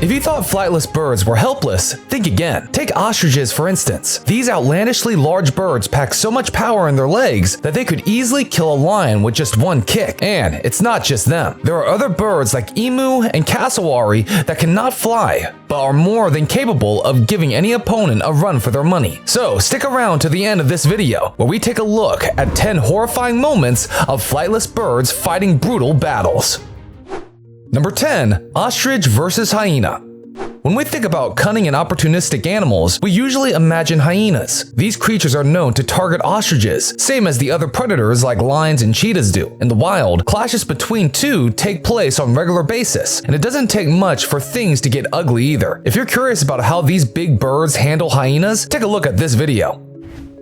If you thought flightless birds were helpless, think again. Take ostriches for instance. These outlandishly large birds pack so much power in their legs that they could easily kill a lion with just one kick. And it's not just them. There are other birds like emu and cassowary that cannot fly, but are more than capable of giving any opponent a run for their money. So stick around to the end of this video, where we take a look at 10 horrifying moments of flightless birds fighting brutal battles. Number 10. Ostrich versus hyena. When we think about cunning and opportunistic animals, we usually imagine hyenas. These creatures are known to target ostriches, same as the other predators like lions and cheetahs do. In the wild, clashes between two take place on a regular basis, and it doesn't take much for things to get ugly either. If you're curious about how these big birds handle hyenas, take a look at this video.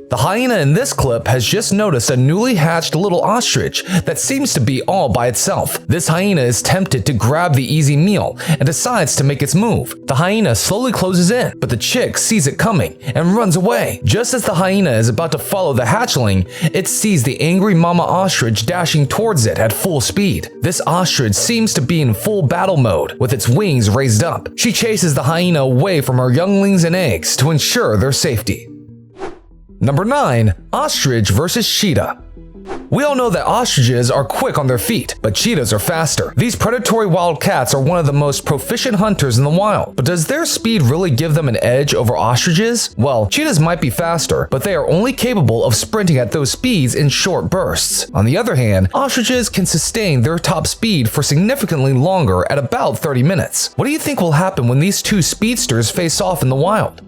The hyena in this clip has just noticed a newly hatched little ostrich that seems to be all by itself. This hyena is tempted to grab the easy meal and decides to make its move. The hyena slowly closes in, but the chick sees it coming and runs away. Just as the hyena is about to follow the hatchling, it sees the angry mama ostrich dashing towards it at full speed. This ostrich seems to be in full battle mode, with its wings raised up. She chases the hyena away from her younglings and eggs to ensure their safety. Number 9. Ostrich versus cheetah. We all know that ostriches are quick on their feet, but cheetahs are faster. These predatory wildcats are one of the most proficient hunters in the wild, but does their speed really give them an edge over ostriches? Well, cheetahs might be faster, but they are only capable of sprinting at those speeds in short bursts. On the other hand, ostriches can sustain their top speed for significantly longer at about 30 minutes. What do you think will happen when these two speedsters face off in the wild?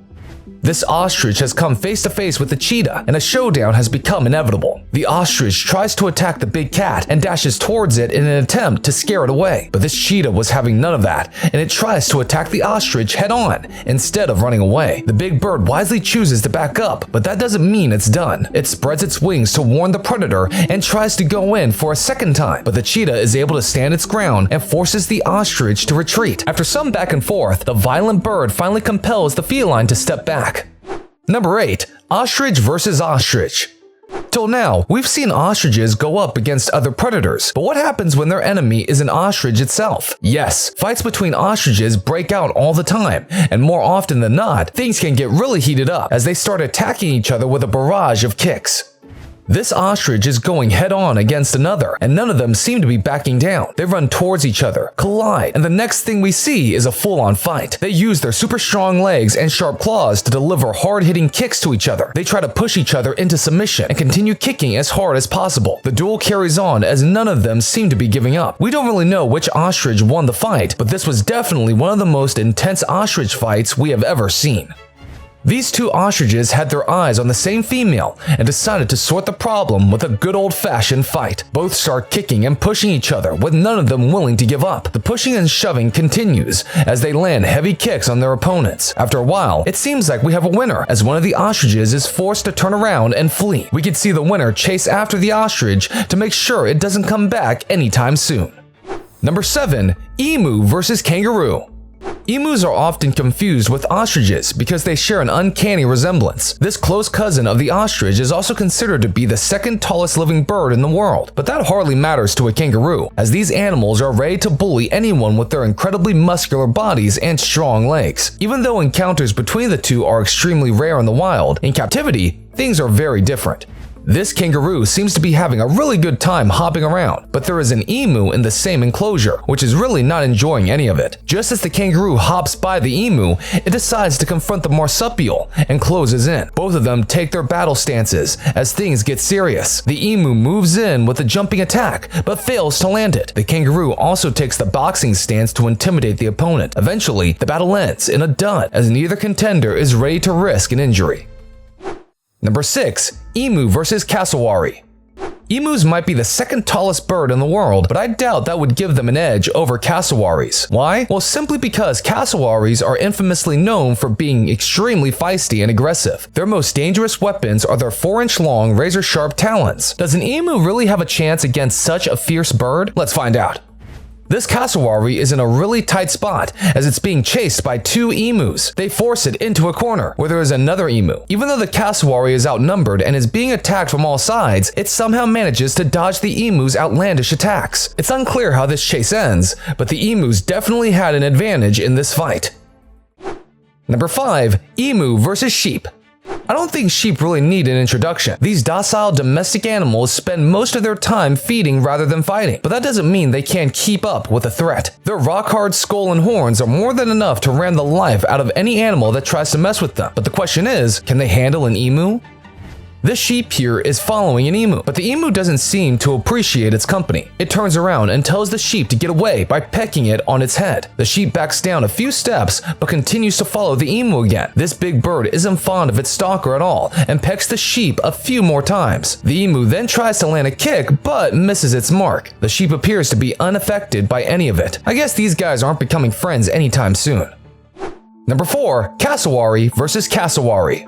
This ostrich has come face to face with the cheetah, and a showdown has become inevitable. The ostrich tries to attack the big cat and dashes towards it in an attempt to scare it away. But this cheetah was having none of that, and it tries to attack the ostrich head on instead of running away. The big bird wisely chooses to back up, but that doesn't mean it's done. It spreads its wings to warn the predator and tries to go in for a second time, but the cheetah is able to stand its ground and forces the ostrich to retreat. After some back and forth, the violent bird finally compels the feline to step back. Number 8. Ostrich versus ostrich. Till now, we've seen ostriches go up against other predators, but what happens when their enemy is an ostrich itself? Yes, fights between ostriches break out all the time, and more often than not, things can get really heated up as they start attacking each other with a barrage of kicks. This ostrich is going head-on against another, and none of them seem to be backing down. They run towards each other, collide, and the next thing we see is a full-on fight. They use their super strong legs and sharp claws to deliver hard-hitting kicks to each other. They try to push each other into submission and continue kicking as hard as possible. The duel carries on as none of them seem to be giving up. We don't really know which ostrich won the fight, but this was definitely one of the most intense ostrich fights we have ever seen. These two ostriches had their eyes on the same female and decided to sort the problem with a good old-fashioned fight. Both start kicking and pushing each other, with none of them willing to give up. The pushing and shoving continues as they land heavy kicks on their opponents. After a while, it seems like we have a winner, as one of the ostriches is forced to turn around and flee. We can see the winner chase after the ostrich to make sure it doesn't come back anytime soon. Number 7. Emu versus kangaroo. Emus are often confused with ostriches because they share an uncanny resemblance. This close cousin of the ostrich is also considered to be the second tallest living bird in the world, but that hardly matters to a kangaroo, as these animals are ready to bully anyone with their incredibly muscular bodies and strong legs. Even though encounters between the two are extremely rare in the wild, in captivity, things are very different. This kangaroo seems to be having a really good time hopping around, but there is an emu in the same enclosure, which is really not enjoying any of it. Just as the kangaroo hops by the emu, it decides to confront the marsupial and closes in. Both of them take their battle stances as things get serious. The emu moves in with a jumping attack, but fails to land it. The kangaroo also takes the boxing stance to intimidate the opponent. Eventually, the battle ends in a dud, as neither contender is ready to risk an injury. Number 6. Emu versus cassowary. Emus might be the second tallest bird in the world, but I doubt that would give them an edge over cassowaries. Why? Well, simply because cassowaries are infamously known for being extremely feisty and aggressive. Their most dangerous weapons are their 4-inch long, razor-sharp talons. Does an emu really have a chance against such a fierce bird? Let's find out. This cassowary is in a really tight spot as it's being chased by two emus. They force it into a corner where there is another emu. Even though the cassowary is outnumbered and is being attacked from all sides, it somehow manages to dodge the emu's outlandish attacks. It's unclear how this chase ends, but the emus definitely had an advantage in this fight. Number 5. Emu versus sheep. I don't think sheep really need an introduction. These docile domestic animals spend most of their time feeding rather than fighting, but that doesn't mean they can't keep up with a threat. Their rock-hard skull and horns are more than enough to ram the life out of any animal that tries to mess with them. But the question is, can they handle an emu? This sheep here is following an emu, but the emu doesn't seem to appreciate its company. It turns around and tells the sheep to get away by pecking it on its head. The sheep backs down a few steps, but continues to follow the emu again. This big bird isn't fond of its stalker at all, and pecks the sheep a few more times. The emu then tries to land a kick, but misses its mark. The sheep appears to be unaffected by any of it. I guess these guys aren't becoming friends anytime soon. Number 4. Cassowary versus cassowary.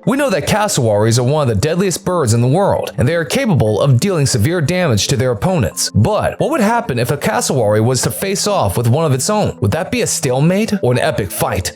We know that cassowaries are one of the deadliest birds in the world, and they are capable of dealing severe damage to their opponents. But what would happen if a cassowary was to face off with one of its own? Would that be a stalemate or an epic fight?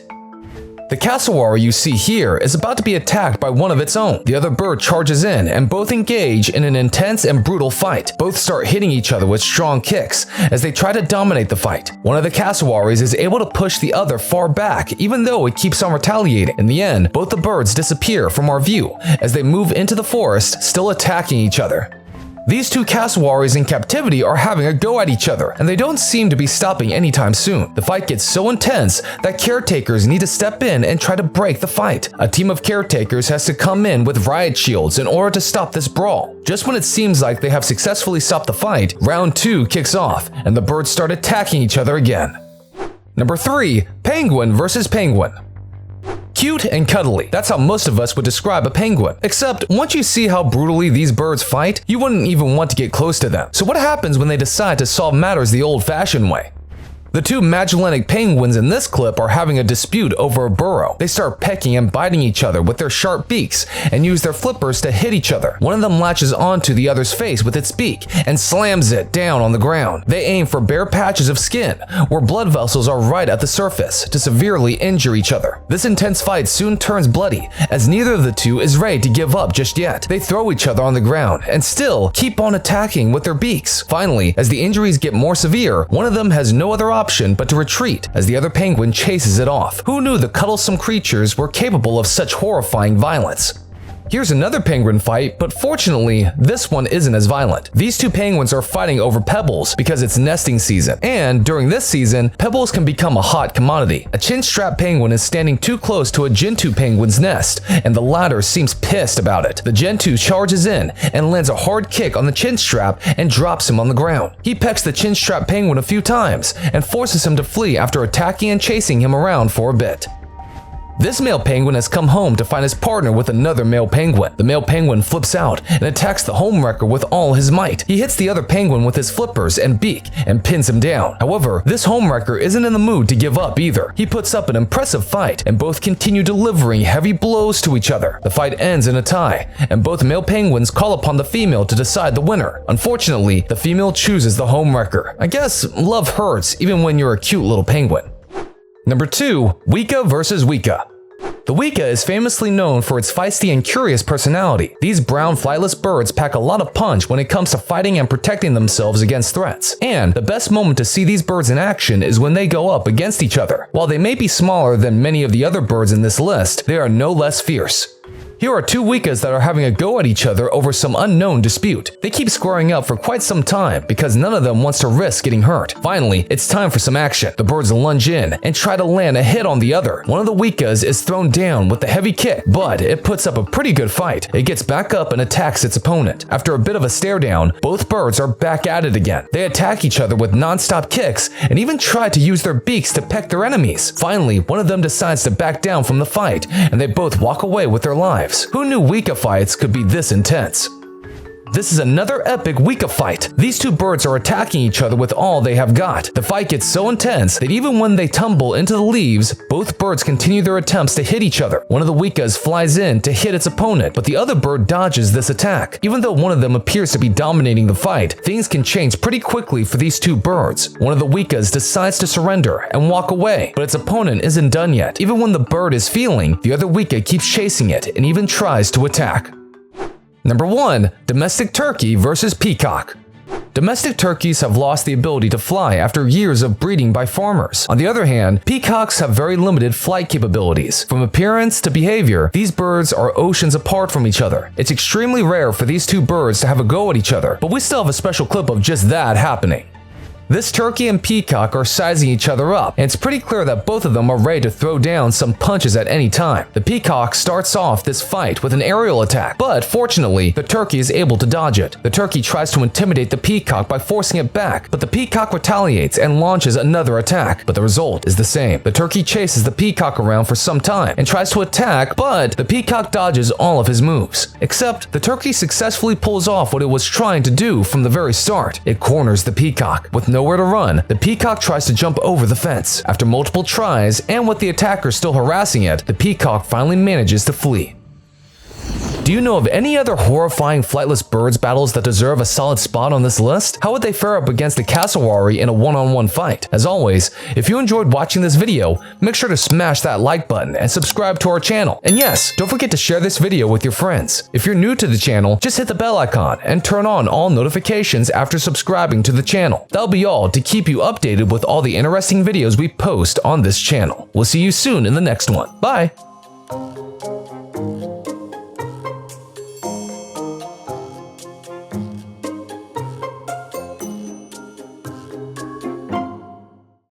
The cassowary you see here is about to be attacked by one of its own. The other bird charges in, and both engage in an intense and brutal fight. Both start hitting each other with strong kicks as they try to dominate the fight. One of the cassowaries is able to push the other far back, even though it keeps on retaliating. In the end, both the birds disappear from our view as they move into the forest, still attacking each other. These two cassowaries in captivity are having a go at each other, and they don't seem to be stopping anytime soon. The fight gets so intense that caretakers need to step in and try to break the fight. A team of caretakers has to come in with riot shields in order to stop this brawl. Just when it seems like they have successfully stopped the fight, round 2 kicks off, and the birds start attacking each other again. Number 3. Penguin versus penguin. Cute and cuddly. That's how most of us would describe a penguin. Except, once you see how brutally these birds fight, you wouldn't even want to get close to them. So what happens when they decide to solve matters the old-fashioned way? The two Magellanic penguins in this clip are having a dispute over a burrow. They start pecking and biting each other with their sharp beaks and use their flippers to hit each other. One of them latches onto the other's face with its beak and slams it down on the ground. They aim for bare patches of skin where blood vessels are right at the surface to severely injure each other. This intense fight soon turns bloody as neither of the two is ready to give up just yet. They throw each other on the ground and still keep on attacking with their beaks. Finally, as the injuries get more severe, one of them has no other option but to retreat as the other penguin chases it off. Who knew the cuddlesome creatures were capable of such horrifying violence? Here's another penguin fight, but fortunately, this one isn't as violent. These two penguins are fighting over pebbles because it's nesting season, and during this season, pebbles can become a hot commodity. A chin-strap penguin is standing too close to a gentoo penguin's nest, and the latter seems pissed about it. The gentoo charges in and lands a hard kick on the chin-strap and drops him on the ground. He pecks the chin-strap penguin a few times and forces him to flee after attacking and chasing him around for a bit. This male penguin has come home to find his partner with another male penguin. The male penguin flips out and attacks the homewrecker with all his might. He hits the other penguin with his flippers and beak and pins him down. However, this homewrecker isn't in the mood to give up either. He puts up an impressive fight and both continue delivering heavy blows to each other. The fight ends in a tie, and both male penguins call upon the female to decide the winner. Unfortunately, the female chooses the homewrecker. I guess love hurts even when you're a cute little penguin. Number 2. Weka versus Weka. The Weka is famously known for its feisty and curious personality. These brown flightless birds pack a lot of punch when it comes to fighting and protecting themselves against threats. And the best moment to see these birds in action is when they go up against each other. While they may be smaller than many of the other birds in this list, they are no less fierce. Here are two Wekas that are having a go at each other over some unknown dispute. They keep squaring up for quite some time because none of them wants to risk getting hurt. Finally, it's time for some action. The birds lunge in and try to land a hit on the other. One of the Wekas is thrown down with a heavy kick, but it puts up a pretty good fight. It gets back up and attacks its opponent. After a bit of a stare down, both birds are back at it again. They attack each other with non-stop kicks and even try to use their beaks to peck their enemies. Finally, one of them decides to back down from the fight, and they both walk away with their lives. Who knew Weka fights could be this intense? This is another epic Weka fight. These two birds are attacking each other with all they have got. The fight gets so intense that even when they tumble into the leaves, both birds continue their attempts to hit each other. One of the Wekas flies in to hit its opponent, but the other bird dodges this attack. Even though one of them appears to be dominating the fight, things can change pretty quickly for these two birds. One of the Wekas decides to surrender and walk away, but its opponent isn't done yet. Even when the bird is feeling, the other Weka keeps chasing it and even tries to attack. Number 1. Domestic turkey versus peacock. Domestic turkeys have lost the ability to fly after years of breeding by farmers. On the other hand, peacocks have very limited flight capabilities. From appearance to behavior, these birds are oceans apart from each other. It's extremely rare for these two birds to have a go at each other, but we still have a special clip of just that happening. This turkey and peacock are sizing each other up, and it's pretty clear that both of them are ready to throw down some punches at any time. The peacock starts off this fight with an aerial attack, but fortunately, the turkey is able to dodge it. The turkey tries to intimidate the peacock by forcing it back, but the peacock retaliates and launches another attack, but the result is the same. The turkey chases the peacock around for some time and tries to attack, but the peacock dodges all of his moves. Except, the turkey successfully pulls off what it was trying to do from the very start. It corners the peacock. With nowhere to run, the peacock tries to jump over the fence. After multiple tries, and with the attacker still harassing it, the peacock finally manages to flee. Do you know of any other horrifying flightless birds battles that deserve a solid spot on this list? How would they fare up against the cassowary in a one-on-one fight? As always, if you enjoyed watching this video, make sure to smash that like button and subscribe to our channel. And yes, don't forget to share this video with your friends. If you're new to the channel, just hit the bell icon and turn on all notifications after subscribing to the channel. That'll be all to keep you updated with all the interesting videos we post on this channel. We'll see you soon in the next one. Bye!